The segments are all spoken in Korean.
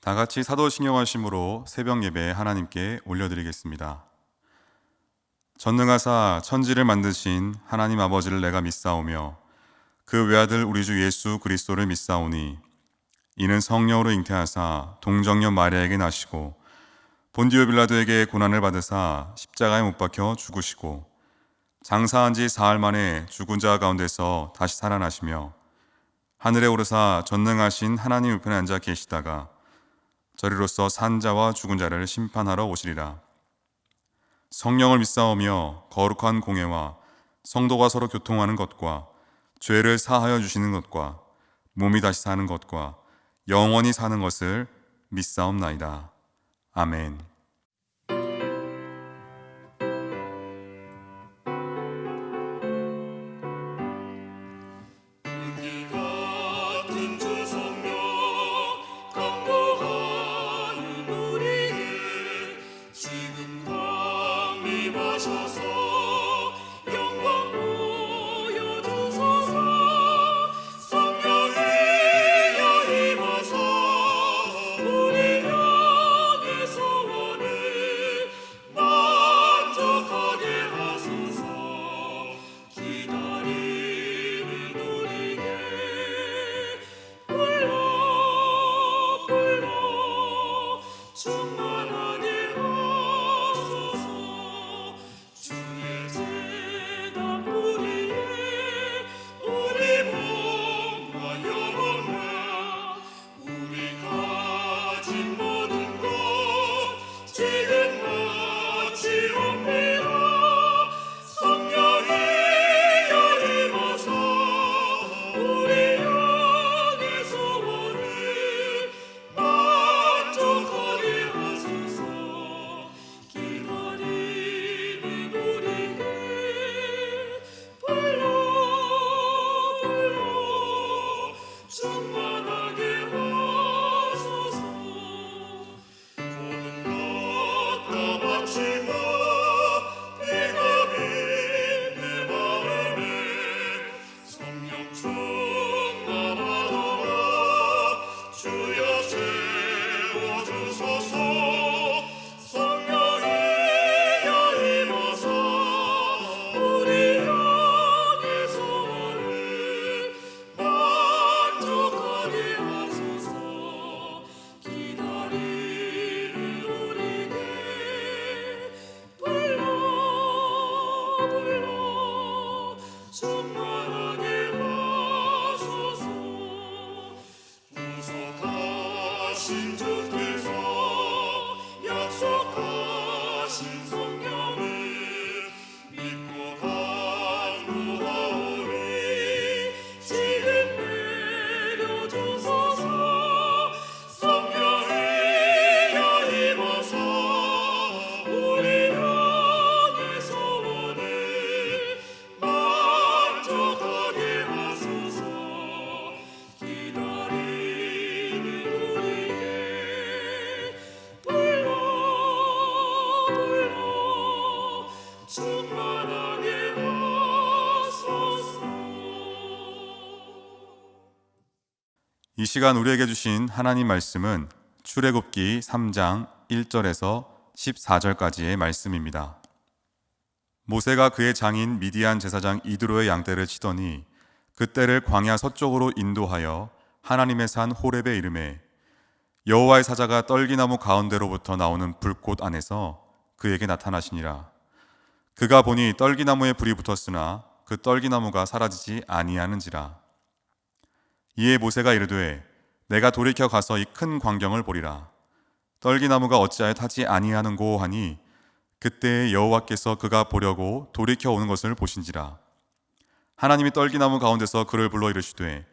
다 같이 사도신경하심으로 새벽 예배 하나님께 올려드리겠습니다. 전능하사 천지를 만드신 하나님 아버지를 내가 믿사오며 그 외아들 우리 주 예수 그리스도를 믿사오니 이는 성령으로 잉태하사 동정녀 마리아에게 나시고 본디오 빌라도에게 고난을 받으사 십자가에 못 박혀 죽으시고 장사한 지 사흘 만에 죽은 자 가운데서 다시 살아나시며 하늘에 오르사 전능하신 하나님 우편에 앉아 계시다가 저리로서 산 자와 죽은 자를 심판하러 오시리라. 성령을 믿사오며 거룩한 공예와 성도가 서로 교통하는 것과 죄를 사하여 주시는 것과 몸이 다시 사는 것과 영원히 사는 것을 믿사옵나이다. 아멘. 이 시간 우리에게 주신 하나님 말씀은 출애굽기 3장 1절에서 14절까지의 말씀입니다. 모세가 그의 장인 미디안 제사장 이드로의 양떼를 치더니 그 떼를 광야 서쪽으로 인도하여 하나님의 산 호렙에 이르매 여호와의 사자가 떨기나무 가운데로부터 나오는 불꽃 안에서 그에게 나타나시니라. 그가 보니 떨기나무에 불이 붙었으나 그 떨기나무가 사라지지 아니하는지라. 이에 모세가 이르되 내가 돌이켜 가서 이 큰 광경을 보리라. 떨기나무가 어찌하여 타지 아니하는고 하니 그때 여호와께서 그가 보려고 돌이켜 오는 것을 보신지라. 하나님이 떨기나무 가운데서 그를 불러 이르시되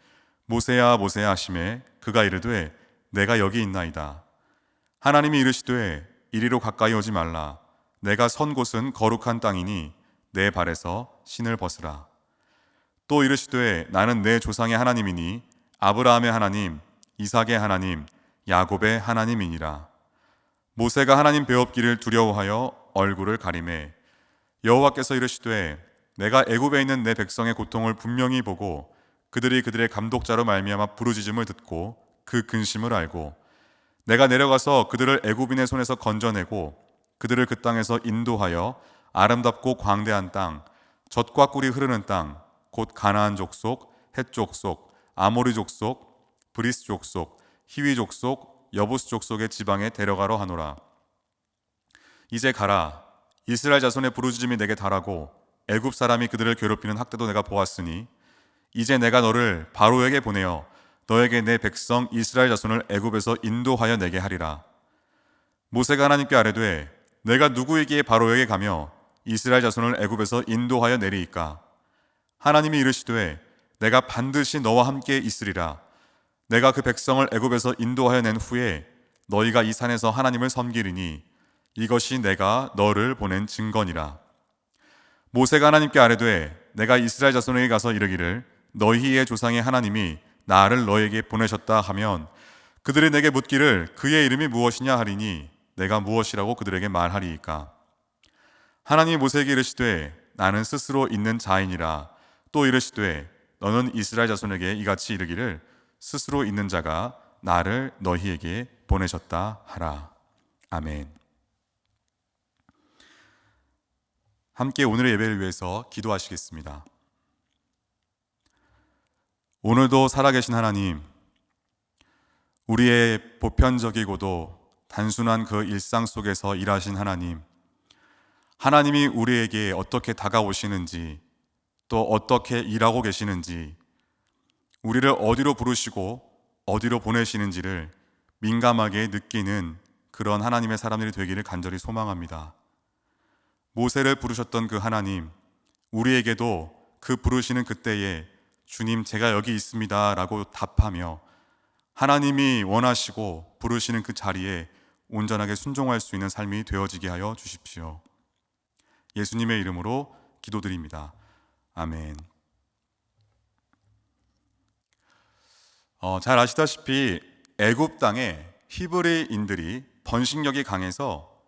모세야 모세야 하시매 그가 이르되 내가 여기 있나이다. 하나님이 이르시되 이리로 가까이 오지 말라. 내가 선 곳은 거룩한 땅이니 내 발에서 신을 벗으라. 또 이르시되 나는 내 조상의 하나님이니 아브라함의 하나님, 이삭의 하나님, 야곱의 하나님이니라. 모세가 하나님 배웁기를 두려워하여 얼굴을 가리매 여호와께서 이르시되 내가 애굽에 있는 내 백성의 고통을 분명히 보고 그들이 그들의 감독자로 말미암아 부르짖음을 듣고 그 근심을 알고 내가 내려가서 그들을 애굽인의 손에서 건져내고 그들을 그 땅에서 인도하여 아름답고 광대한 땅, 젖과 꿀이 흐르는 땅, 곧 가나안 족속, 헷 족속, 아모리 족속, 브리스 족속, 히위 족속, 여부스 족속의 지방에 데려가러 하노라. 이제 가라. 이스라엘 자손의 부르짖음이 내게 달하고 애굽 사람이 그들을 괴롭히는 학대도 내가 보았으니 이제 내가 너를 바로에게 보내어 너에게 내 백성 이스라엘 자손을 애굽에서 인도하여 내게 하리라. 모세가 하나님께 아뢰되 내가 누구에게 바로에게 가며 이스라엘 자손을 애굽에서 인도하여 내리이까? 하나님이 이르시되 내가 반드시 너와 함께 있으리라. 내가 그 백성을 애굽에서 인도하여 낸 후에 너희가 이 산에서 하나님을 섬기리니 이것이 내가 너를 보낸 증거니라. 모세가 하나님께 아뢰되 내가 이스라엘 자손에게 가서 이르기를 너희의 조상의 하나님이 나를 너에게 보내셨다 하면 그들이 내게 묻기를 그의 이름이 무엇이냐 하리니 내가 무엇이라고 그들에게 말하리이까? 하나님이 모세에게 이르시되 나는 스스로 있는 자이니라. 또 이르시되 너는 이스라엘 자손에게 이같이 이르기를 스스로 있는 자가 나를 너희에게 보내셨다 하라. 아멘. 함께 오늘의 예배를 위해서 기도하시겠습니다. 오늘도 살아계신 하나님, 우리의 보편적이고도 단순한 그 일상 속에서 일하신 하나님, 하나님이 우리에게 어떻게 다가오시는지 또 어떻게 일하고 계시는지, 우리를 어디로 부르시고 어디로 보내시는지를 민감하게 느끼는 그런 하나님의 사람들이 되기를 간절히 소망합니다. 모세를 부르셨던 그 하나님, 우리에게도 그 부르시는 그때에 주님 제가 여기 있습니다 라고 답하며 하나님이 원하시고 부르시는 그 자리에 온전하게 순종할 수 있는 삶이 되어지게 하여 주십시오. 예수님의 이름으로 기도드립니다. 아멘. 잘 아시다시피 애굽 땅에 히브리인들이 번식력이 강해서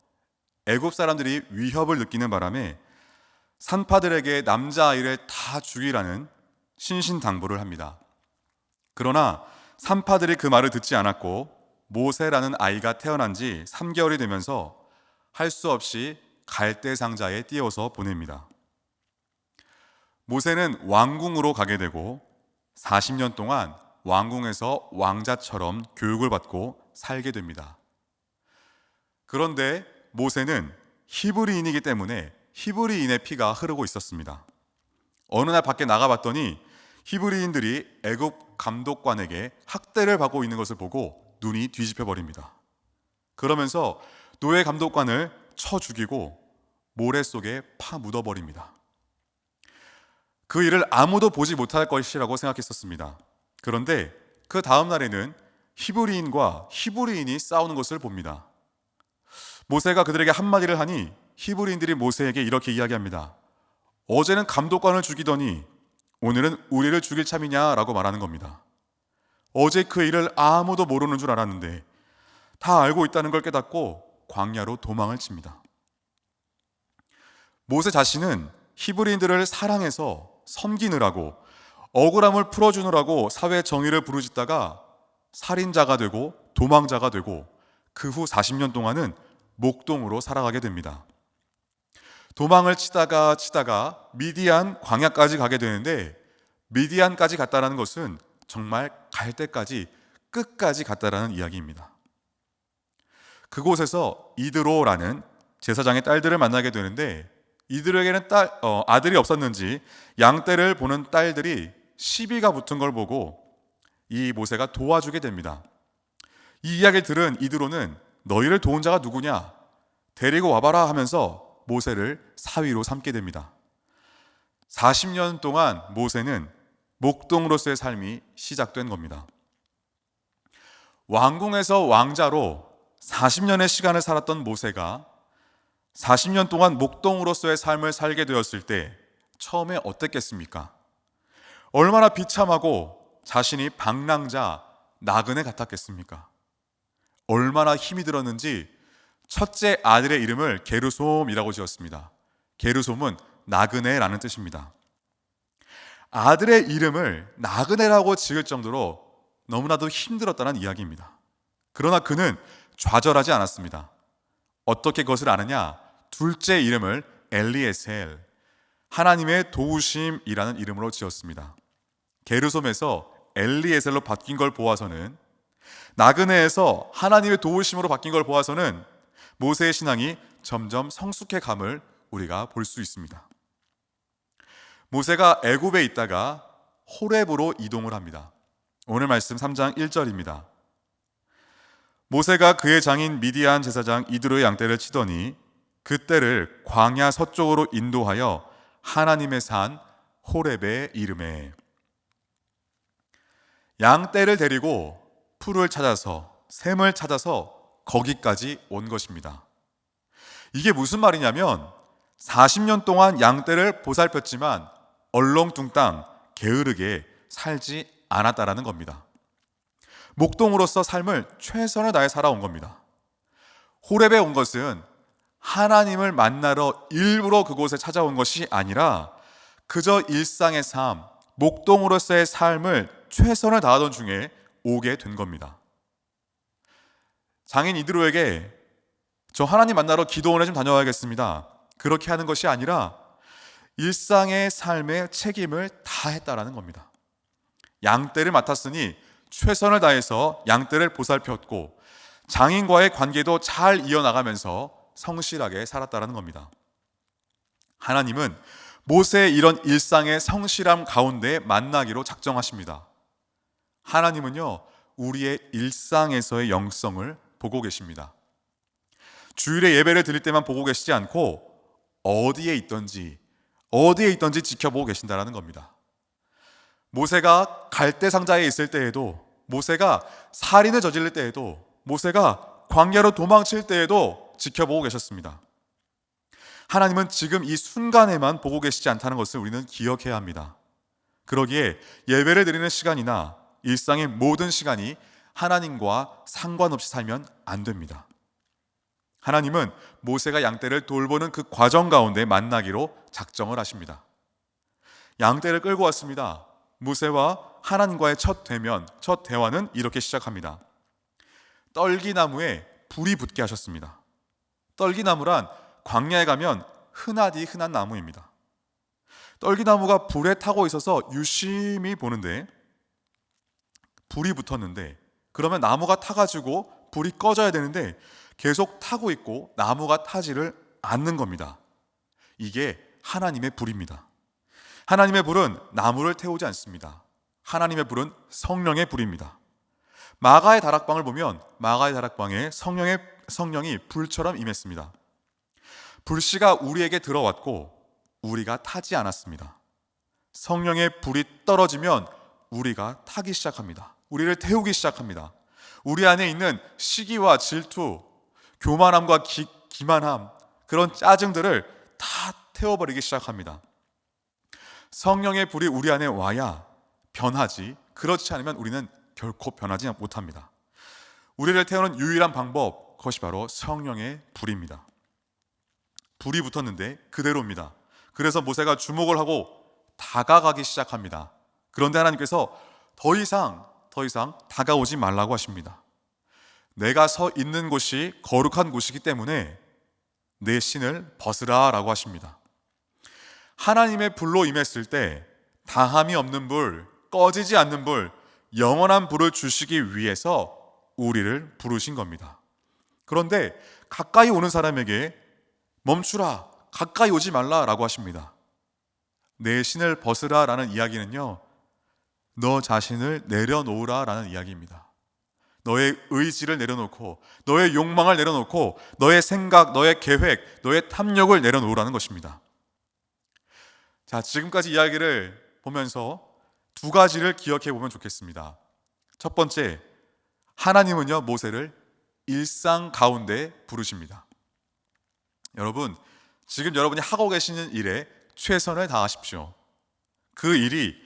애굽 사람들이 위협을 느끼는 바람에 산파들에게 남자아이를 다 죽이라는 신신당부를 합니다. 그러나 산파들이 그 말을 듣지 않았고 모세라는 아이가 태어난 지 3개월이 되면서 할 수 없이 갈대 상자에 띄워서 보냅니다. 모세는 왕궁으로 가게 되고 40년 동안 왕궁에서 왕자처럼 교육을 받고 살게 됩니다. 그런데 모세는 히브리인이기 때문에 히브리인의 피가 흐르고 있었습니다. 어느 날 밖에 나가봤더니 히브리인들이 애굽 감독관에게 학대를 받고 있는 것을 보고 눈이 뒤집혀 버립니다. 그러면서 노예 감독관을 쳐 죽이고 모래 속에 파 묻어 버립니다. 그 일을 아무도 보지 못할 것이라고 생각했었습니다. 그런데 그 다음 날에는 히브리인과 히브리인이 싸우는 것을 봅니다. 모세가 그들에게 한마디를 하니 히브리인들이 모세에게 이렇게 이야기합니다. 어제는 감독관을 죽이더니 오늘은 우리를 죽일 참이냐라고 말하는 겁니다. 어제 그 일을 아무도 모르는 줄 알았는데 다 알고 있다는 걸 깨닫고 광야로 도망을 칩니다. 모세 자신은 히브리인들을 사랑해서 섬기느라고 억울함을 풀어주느라고 사회 정의를 부르짖다가 살인자가 되고 도망자가 되고 그 후 40년 동안은 목동으로 살아가게 됩니다. 도망을 치다가 미디안 광야까지 가게 되는데 미디안까지 갔다라는 것은 정말 갈 때까지 끝까지 갔다라는 이야기입니다. 그곳에서 이드로라는 제사장의 딸들을 만나게 되는데 이들에게는 아들이 없었는지 양떼를 보는 딸들이 시비가 붙은 걸 보고 이 모세가 도와주게 됩니다. 이 이야기를 들은 이드로는 너희를 도운 자가 누구냐? 데리고 와봐라 하면서 모세를 사위로 삼게 됩니다. 40년 동안 모세는 목동으로서의 삶이 시작된 겁니다. 왕궁에서 왕자로 40년의 시간을 살았던 모세가 40년 동안 목동으로서의 삶을 살게 되었을 때 처음에 어땠겠습니까? 얼마나 비참하고 자신이 방랑자, 나그네 같았겠습니까? 얼마나 힘이 들었는지 첫째 아들의 이름을 게르솜이라고 지었습니다. 게르솜은 나그네라는 뜻입니다. 아들의 이름을 나그네라고 지을 정도로 너무나도 힘들었다는 이야기입니다. 그러나 그는 좌절하지 않았습니다. 어떻게 그것을 아느냐? 둘째 이름을 엘리에셀, 하나님의 도우심이라는 이름으로 지었습니다. 게르솜에서 엘리에셀로 바뀐 걸 보아서는, 나그네에서 하나님의 도우심으로 바뀐 걸 보아서는 모세의 신앙이 점점 성숙해 감을 우리가 볼 수 있습니다. 모세가 애굽에 있다가 호렙으로 이동을 합니다. 오늘 말씀 3장 1절입니다. 모세가 그의 장인 미디안 제사장 이드로의 양떼를 치더니 그 떼를 광야 서쪽으로 인도하여 하나님의 산 호렙에 이르매. 양떼를 데리고 풀을 찾아서, 샘을 찾아서 거기까지 온 것입니다. 이게 무슨 말이냐면 40년 동안 양떼를 보살폈지만 얼렁뚱땅 게으르게 살지 않았다라는 겁니다. 목동으로서 삶을 최선을 다해 살아온 겁니다. 호렙에 온 것은 하나님을 만나러 일부러 그곳에 찾아온 것이 아니라 그저 일상의 삶, 목동으로서의 삶을 최선을 다하던 중에 오게 된 겁니다. 장인 이드로에게 저 하나님 만나러 기도원에 좀 다녀와야겠습니다, 그렇게 하는 것이 아니라 일상의 삶의 책임을 다했다라는 겁니다. 양떼를 맡았으니 최선을 다해서 양떼를 보살폈고 장인과의 관계도 잘 이어나가면서 성실하게 살았다라는 겁니다. 하나님은 모세의 이런 일상의 성실함 가운데 만나기로 작정하십니다. 하나님은요, 우리의 일상에서의 영성을 보고 계십니다. 주일에 예배를 드릴 때만 보고 계시지 않고 어디에 있던지 지켜보고 계신다라는 겁니다. 모세가 갈대 상자에 있을 때에도, 모세가 살인을 저지를 때에도, 모세가 광야로 도망칠 때에도 지켜보고 계셨습니다. 하나님은 지금 이 순간에만 보고 계시지 않다는 것을 우리는 기억해야 합니다. 그러기에 예배를 드리는 시간이나 일상의 모든 시간이 하나님과 상관없이 살면 안 됩니다. 하나님은 모세가 양떼를 돌보는 그 과정 가운데 만나기로 작정을 하십니다. 양떼를 끌고 왔습니다. 모세와 하나님과의 첫 대면, 첫 대화는 이렇게 시작합니다. 떨기나무에 불이 붙게 하셨습니다. 떨기나무란 광야에 가면 흔하디 흔한 나무입니다. 떨기나무가 불에 타고 있어서 유심히 보는데 불이 붙었는데, 그러면 나무가 타가지고 불이 꺼져야 되는데 계속 타고 있고 나무가 타지를 않는 겁니다. 이게 하나님의 불입니다. 하나님의 불은 나무를 태우지 않습니다. 하나님의 불은 성령의 불입니다. 마가의 다락방을 보면 마가의 다락방에 성령이 불처럼 임했습니다. 불씨가 우리에게 들어왔고 우리가 타지 않았습니다. 성령의 불이 떨어지면 우리가 타기 시작합니다. 우리를 태우기 시작합니다. 우리 안에 있는 시기와 질투, 교만함과 기만함, 그런 짜증들을 다 태워버리기 시작합니다. 성령의 불이 우리 안에 와야 변하지, 그렇지 않으면 우리는 결코 변하지 못합니다. 우리를 태우는 유일한 방법, 그것이 바로 성령의 불입니다. 불이 붙었는데 그대로입니다. 그래서 모세가 주목을 하고 다가가기 시작합니다. 그런데 하나님께서 더 이상 다가오지 말라고 하십니다. 내가 서 있는 곳이 거룩한 곳이기 때문에 내 신을 벗으라 라고 하십니다. 하나님의 불로 임했을 때 다함이 없는 불, 꺼지지 않는 불, 영원한 불을 주시기 위해서 우리를 부르신 겁니다. 그런데 가까이 오는 사람에게 멈추라, 가까이 오지 말라 라고 하십니다. 내 신을 벗으라 라는 이야기는요, 너 자신을 내려놓으라 라는 이야기입니다. 너의 의지를 내려놓고, 너의 욕망을 내려놓고, 너의 생각, 너의 계획, 너의 탐욕을 내려놓으라는 것입니다. 자, 지금까지 이야기를 보면서 두 가지를 기억해 보면 좋겠습니다. 첫 번째, 하나님은요, 모세를 일상 가운데 부르십니다. 여러분, 지금 여러분이 하고 계시는 일에 최선을 다하십시오. 그 일이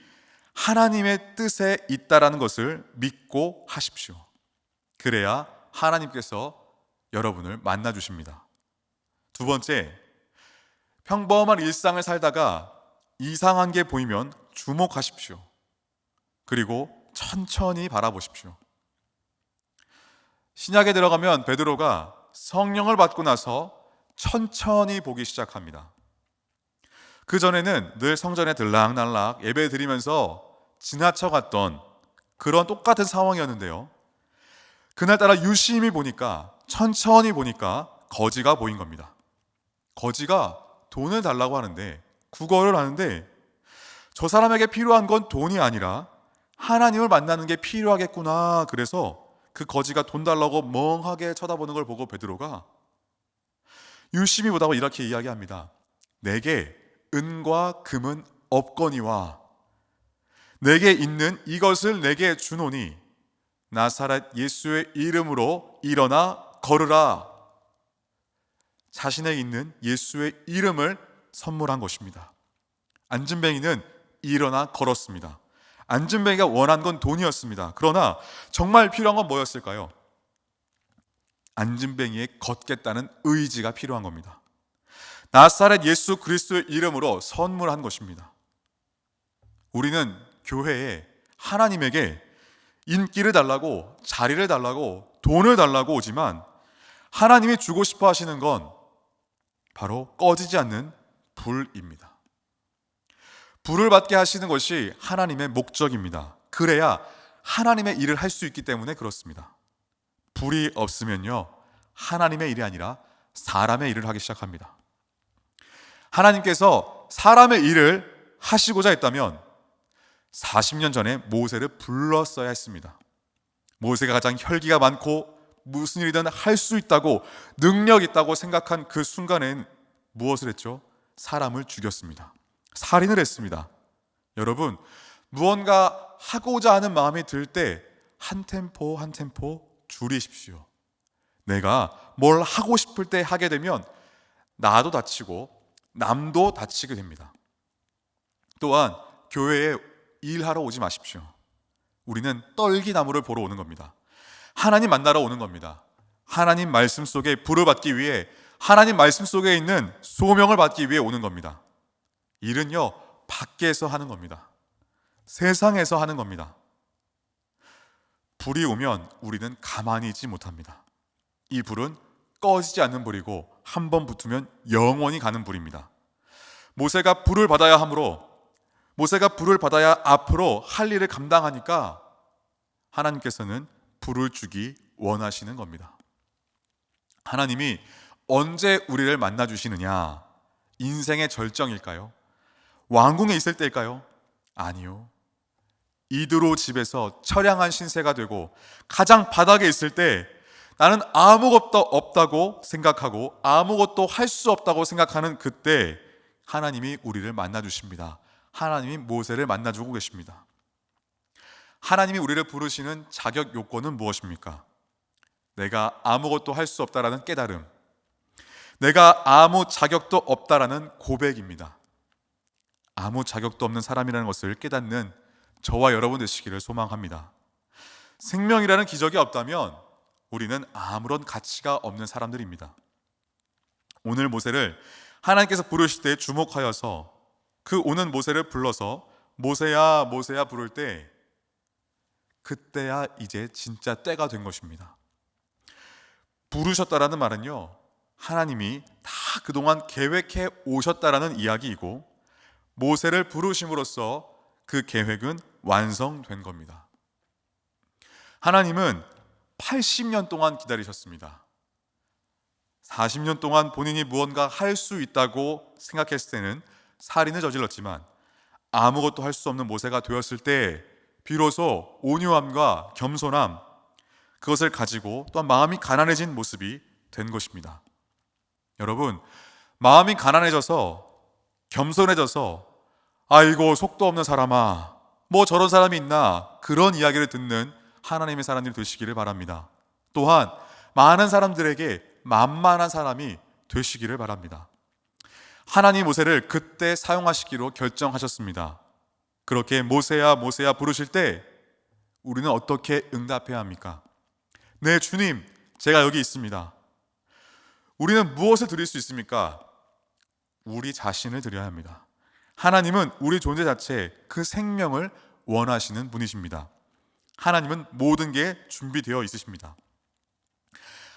하나님의 뜻에 있다라는 것을 믿고 하십시오. 그래야 하나님께서 여러분을 만나주십니다. 두 번째, 평범한 일상을 살다가 이상한 게 보이면 주목하십시오. 그리고 천천히 바라보십시오. 신약에 들어가면 베드로가 성령을 받고 나서 천천히 보기 시작합니다. 그 전에는 늘 성전에 들락날락 예배 드리면서 지나쳐갔던 그런 똑같은 상황이었는데요. 그날따라 유심히 보니까, 천천히 보니까 거지가 보인 겁니다. 거지가 돈을 달라고 하는데, 구걸을 하는데, 저 사람에게 필요한 건 돈이 아니라 하나님을 만나는 게 필요하겠구나. 그래서 그 거지가 돈 달라고 멍하게 쳐다보는 걸 보고 베드로가 유심히 보다가 이렇게 이야기합니다. 내게 은과 금은 없거니와 내게 있는 이것을 내게 주노니 나사렛 예수의 이름으로 일어나 걸으라. 자신에게 있는 예수의 이름을 선물한 것입니다. 안진뱅이는 일어나 걸었습니다. 안진뱅이가 원한 건 돈이었습니다. 그러나 정말 필요한 건 뭐였을까요? 안진뱅이의 걷겠다는 의지가 필요한 겁니다. 나사렛 예수 그리스도의 이름으로 선물한 것입니다. 우리는 교회에 하나님에게 인기를 달라고, 자리를 달라고, 돈을 달라고 오지만 하나님이 주고 싶어 하시는 건 바로 꺼지지 않는 불입니다. 불을 받게 하시는 것이 하나님의 목적입니다. 그래야 하나님의 일을 할 수 있기 때문에 그렇습니다. 불이 없으면요, 하나님의 일이 아니라 사람의 일을 하기 시작합니다. 하나님께서 사람의 일을 하시고자 했다면 40년 전에 모세를 불렀어야 했습니다. 모세가 가장 혈기가 많고 무슨 일이든 할 수 있다고, 능력 있다고 생각한 그 순간엔 무엇을 했죠? 사람을 죽였습니다. 살인을 했습니다. 여러분, 무언가 하고자 하는 마음이 들 때 한 템포 한 템포 줄이십시오. 내가 뭘 하고 싶을 때 하게 되면 나도 다치고 남도 다치게 됩니다. 또한 교회에 일하러 오지 마십시오. 우리는 떨기나무를 보러 오는 겁니다. 하나님 만나러 오는 겁니다. 하나님 말씀 속에 불을 받기 위해, 하나님 말씀 속에 있는 소명을 받기 위해 오는 겁니다. 일은요, 밖에서 하는 겁니다. 세상에서 하는 겁니다. 불이 오면 우리는 가만히 있지 못합니다. 이 불은 꺼지지 않는 불이고 한 번 붙으면 영원히 가는 불입니다. 모세가 불을 받아야 하므로, 모세가 불을 받아야 앞으로 할 일을 감당하니까 하나님께서는 불을 주기 원하시는 겁니다. 하나님이 언제 우리를 만나 주시느냐? 인생의 절정일까요? 왕궁에 있을 때일까요? 아니요. 이드로 집에서 처량한 신세가 되고 가장 바닥에 있을 때, 나는 아무것도 없다고 생각하고 아무것도 할 수 없다고 생각하는 그때 하나님이 우리를 만나 주십니다. 하나님이 모세를 만나 주고 계십니다. 하나님이 우리를 부르시는 자격 요건은 무엇입니까? 내가 아무것도 할 수 없다라는 깨달음, 내가 아무 자격도 없다라는 고백입니다. 아무 자격도 없는 사람이라는 것을 깨닫는 저와 여러분 되시기를 소망합니다. 생명이라는 기적이 없다면 우리는 아무런 가치가 없는 사람들입니다. 오늘 모세를 하나님께서 부르실 때 주목하여서 그 오는 모세를 불러서 모세야 모세야 부를 때, 그때야 이제 진짜 때가 된 것입니다. 부르셨다라는 말은요, 하나님이 다 그동안 계획해 오셨다라는 이야기이고, 모세를 부르심으로써 그 계획은 완성된 겁니다. 하나님은 80년 동안 기다리셨습니다. 40년 동안 본인이 무언가 할 수 있다고 생각했을 때는 살인을 저질렀지만, 아무것도 할 수 없는 모세가 되었을 때 비로소 온유함과 겸손함, 그것을 가지고 또한 마음이 가난해진 모습이 된 것입니다. 여러분, 마음이 가난해져서, 겸손해져서 아이고 속도 없는 사람아, 뭐 저런 사람이 있나, 그런 이야기를 듣는 하나님의 사람들이 되시기를 바랍니다. 또한 많은 사람들에게 만만한 사람이 되시기를 바랍니다. 하나님 모세를 그때 사용하시기로 결정하셨습니다. 그렇게 모세야 모세야 부르실 때 우리는 어떻게 응답해야 합니까? 네, 주님, 제가 여기 있습니다. 우리는 무엇을 드릴 수 있습니까? 우리 자신을 드려야 합니다. 하나님은 우리 존재 자체에 그 생명을 원하시는 분이십니다. 하나님은 모든 게 준비되어 있으십니다.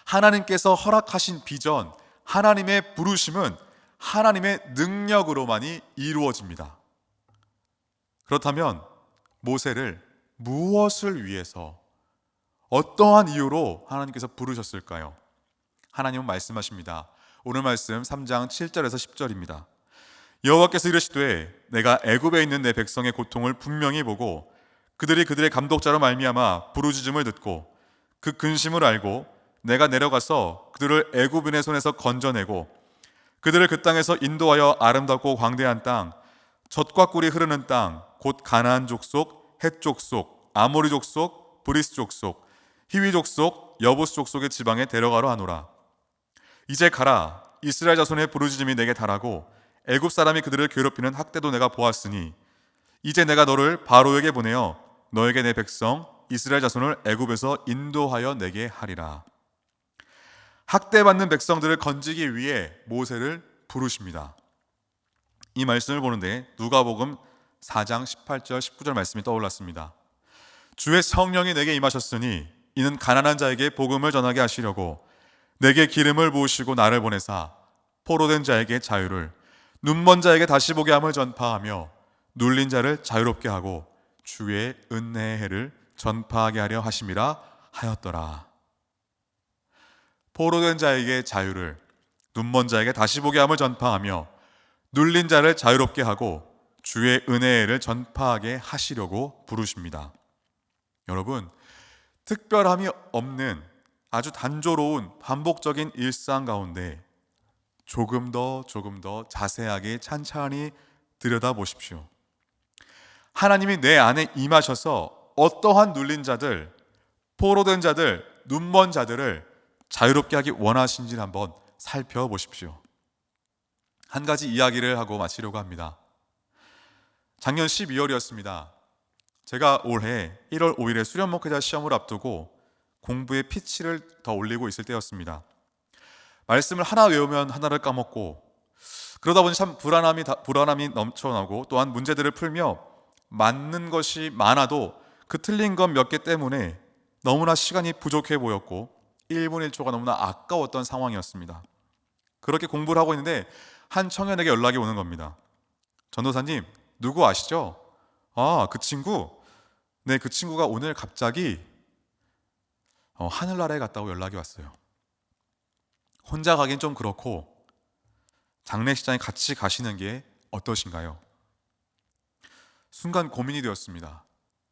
하나님께서 허락하신 비전, 하나님의 부르심은 하나님의 능력으로만이 이루어집니다. 그렇다면 모세를 무엇을 위해서, 어떠한 이유로 하나님께서 부르셨을까요? 하나님은 말씀하십니다. 오늘 말씀 3장 7절에서 10절입니다. 여호와께서 이르시되 내가 애굽에 있는 내 백성의 고통을 분명히 보고 그들이 그들의 감독자로 말미암아 부르짖음을 듣고 그 근심을 알고 내가 내려가서 그들을 애굽인의 손에서 건져내고 그들을 그 땅에서 인도하여 아름답고 광대한 땅, 젖과 꿀이 흐르는 땅, 곧 가나안 족속, 헷 족속, 아모리 족속, 브리스 족속, 히위 족속, 여부스 족속의 지방에 데려가려 하노라. 이제 가라. 이스라엘 자손의 부르짖음이 내게 달하고 애굽 사람이 그들을 괴롭히는 학대도 내가 보았으니 이제 내가 너를 바로에게 보내어 너에게 내 백성 이스라엘 자손을 애굽에서 인도하여 내게 하리라. 학대받는 백성들을 건지기 위해 모세를 부르십니다. 이 말씀을 보는데 누가복음 4장 18절 19절 말씀이 떠올랐습니다. 주의 성령이 내게 임하셨으니 이는 가난한 자에게 복음을 전하게 하시려고 내게 기름을 부으시고 나를 보내사 포로된 자에게 자유를, 눈먼 자에게 다시 보게 함을 전파하며 눌린 자를 자유롭게 하고 주의 은혜의 해를 전파하게 하려 하심이라 하였더라. 포로된 자에게 자유를, 눈먼 자에게 다시 보게 함을 전파하며 눌린 자를 자유롭게 하고 주의 은혜의 해를 전파하게 하시려고 부르십니다. 여러분, 특별함이 없는 아주 단조로운 반복적인 일상 가운데 조금 더 자세하게 찬찬히 들여다보십시오. 하나님이 내 안에 임하셔서 어떠한 눌린 자들, 포로된 자들, 눈먼 자들을 자유롭게 하기 원하신지를 한번 살펴보십시오. 한 가지 이야기를 하고 마치려고 합니다. 작년 12월이었습니다. 제가 올해 1월 5일에 수련 목회자 시험을 앞두고 공부의 피치를 더 올리고 있을 때였습니다. 말씀을 하나 외우면 하나를 까먹고 그러다 보니 참 불안함이 넘쳐나고 또한 문제들을 풀며 맞는 것이 많아도 그 틀린 것 몇 개 때문에 너무나 시간이 부족해 보였고 1분 1초가 너무나 아까웠던 상황이었습니다. 그렇게 공부를 하고 있는데 한 청년에게 연락이 오는 겁니다. 전도사님, 누구 아시죠? 그 친구. 네, 그 친구가 오늘 갑자기 하늘나라에 갔다고 연락이 왔어요. 혼자 가긴 좀 그렇고 장례식장에 같이 가시는 게 어떠신가요? 순간 고민이 되었습니다.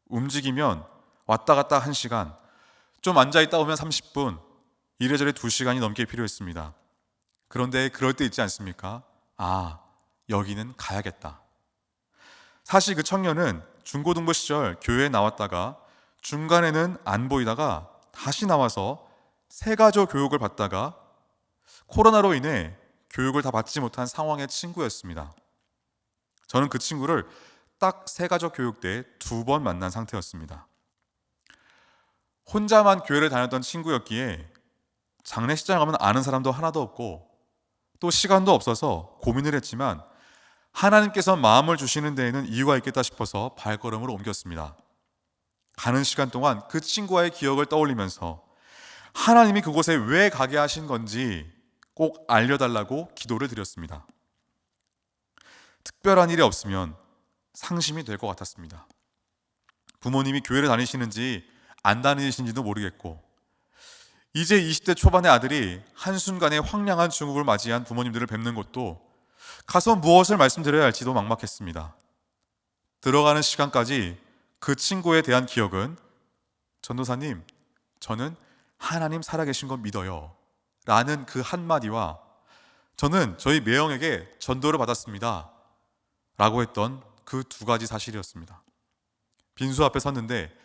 움직이면 왔다 갔다 1시간, 좀 앉아있다 오면 30분, 이래저래 2시간이 넘게 필요했습니다. 그런데 그럴 때 있지 않습니까? 여기는 가야겠다. 사실 그 청년은 중고등부 시절 교회에 나왔다가 중간에는 안 보이다가 다시 나와서 세가족 교육을 받다가 코로나로 인해 교육을 다 받지 못한 상황의 친구였습니다. 저는 그 친구를 딱 세가족 교육 때 2번 만난 상태였습니다. 혼자만 교회를 다녔던 친구였기에 장례식장에 가면 아는 사람도 하나도 없고 또 시간도 없어서 고민을 했지만 하나님께서 마음을 주시는 데에는 이유가 있겠다 싶어서 발걸음을 옮겼습니다. 가는 시간 동안 그 친구와의 기억을 떠올리면서 하나님이 그곳에 왜 가게 하신 건지 꼭 알려달라고 기도를 드렸습니다. 특별한 일이 없으면 상심이 될 것 같았습니다. 부모님이 교회를 다니시는지 안 다니시는지도 모르겠고 이제 20대 초반의 아들이 한순간에 황량한 중국을 맞이한 부모님들을 뵙는 것도 가서 무엇을 말씀드려야 할지도 막막했습니다. 들어가는 시간까지 그 친구에 대한 기억은 전도사님, 저는 하나님 살아계신 거 믿어요 라는 그 한마디와 저는 저희 매형에게 전도를 받았습니다 라고 했던 그 2가지 사실이었습니다. 빈수 앞에 섰는데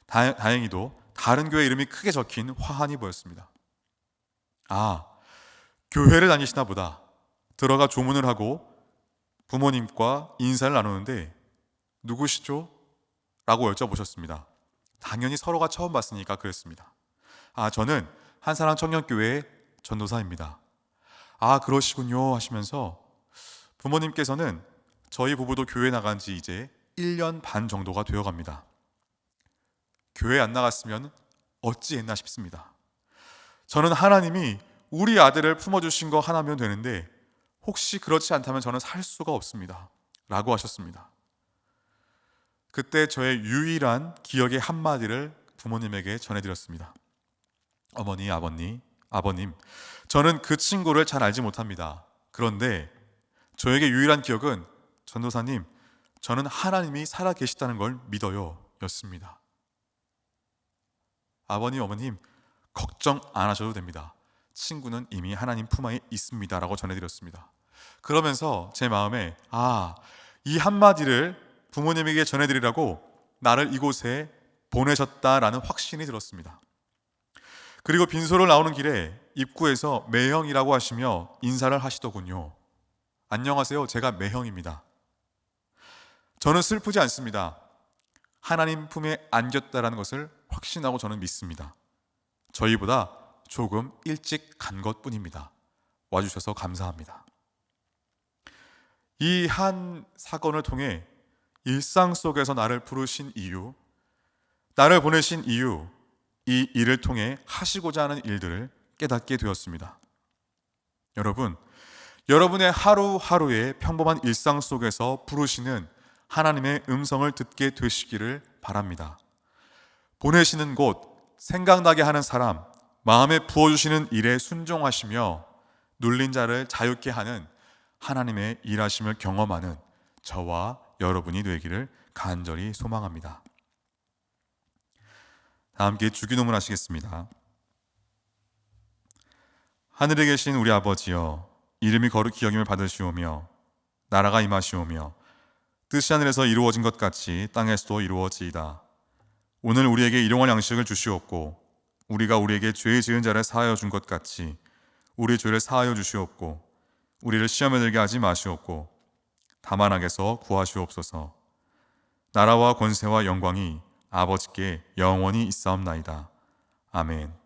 다행히도 다른 교회 이름이 크게 적힌 화환이 보였습니다. 교회를 다니시나 보다. 들어가 조문을 하고 부모님과 인사를 나누는데 누구시죠? 라고 여쭤보셨습니다. 당연히 서로가 처음 봤으니까 그랬습니다. 저는 한사랑 청년교회의 전도사입니다. 그러시군요 하시면서 부모님께서는 저희 부부도 교회 나간 지 이제 1년 반 정도가 되어갑니다. 교회 안 나갔으면 어찌했나 싶습니다. 저는 하나님이 우리 아들을 품어주신 거 하나면 되는데 혹시 그렇지 않다면 저는 살 수가 없습니다 라고 하셨습니다. 그때 저의 유일한 기억의 한마디를 부모님에게 전해드렸습니다. 어머니, 아버님, 저는 그 친구를 잘 알지 못합니다. 그런데 저에게 유일한 기억은 전도사님, 저는 하나님이 살아계시다는 걸 믿어요 였습니다. 아버님, 어머님, 걱정 안 하셔도 됩니다. 친구는 이미 하나님 품 안에 있습니다 라고 전해드렸습니다. 그러면서 제 마음에 이 한마디를 부모님에게 전해드리라고 나를 이곳에 보내셨다라는 확신이 들었습니다. 그리고 빈소를 나오는 길에 입구에서 매형이라고 하시며 인사를 하시더군요. 안녕하세요, 제가 매형입니다. 저는 슬프지 않습니다. 하나님 품에 안겼다라는 것을 확신하고 저는 믿습니다. 저희보다 조금 일찍 간 것뿐입니다. 와주셔서 감사합니다. 이 한 사건을 통해 일상 속에서 나를 부르신 이유, 나를 보내신 이유, 이 일을 통해 하시고자 하는 일들을 깨닫게 되었습니다. 여러분, 여러분의 하루하루의 평범한 일상 속에서 부르시는 하나님의 음성을 듣게 되시기를 바랍니다. 보내시는 곳, 생각나게 하는 사람, 마음에 부어주시는 일에 순종하시며 눌린 자를 자유케 하는 하나님의 일하심을 경험하는 저와 여러분이 되기를 간절히 소망합니다. 다 함께 주기도문 하시겠습니다. 하늘에 계신 우리 아버지여, 이름이 거룩히 여김을 받으시오며 나라가 임하시오며 뜻이 하늘에서 이루어진 것 같이 땅에서도 이루어지이다. 오늘 우리에게 일용할 양식을 주시옵고 우리가 우리에게 죄 지은 자를 사하여 준 것 같이 우리 죄를 사하여 주시옵고 우리를 시험에 들게 하지 마시옵고 다만 악에서 구하시옵소서. 나라와 권세와 영광이 아버지께 영원히 있사옵나이다. 아멘.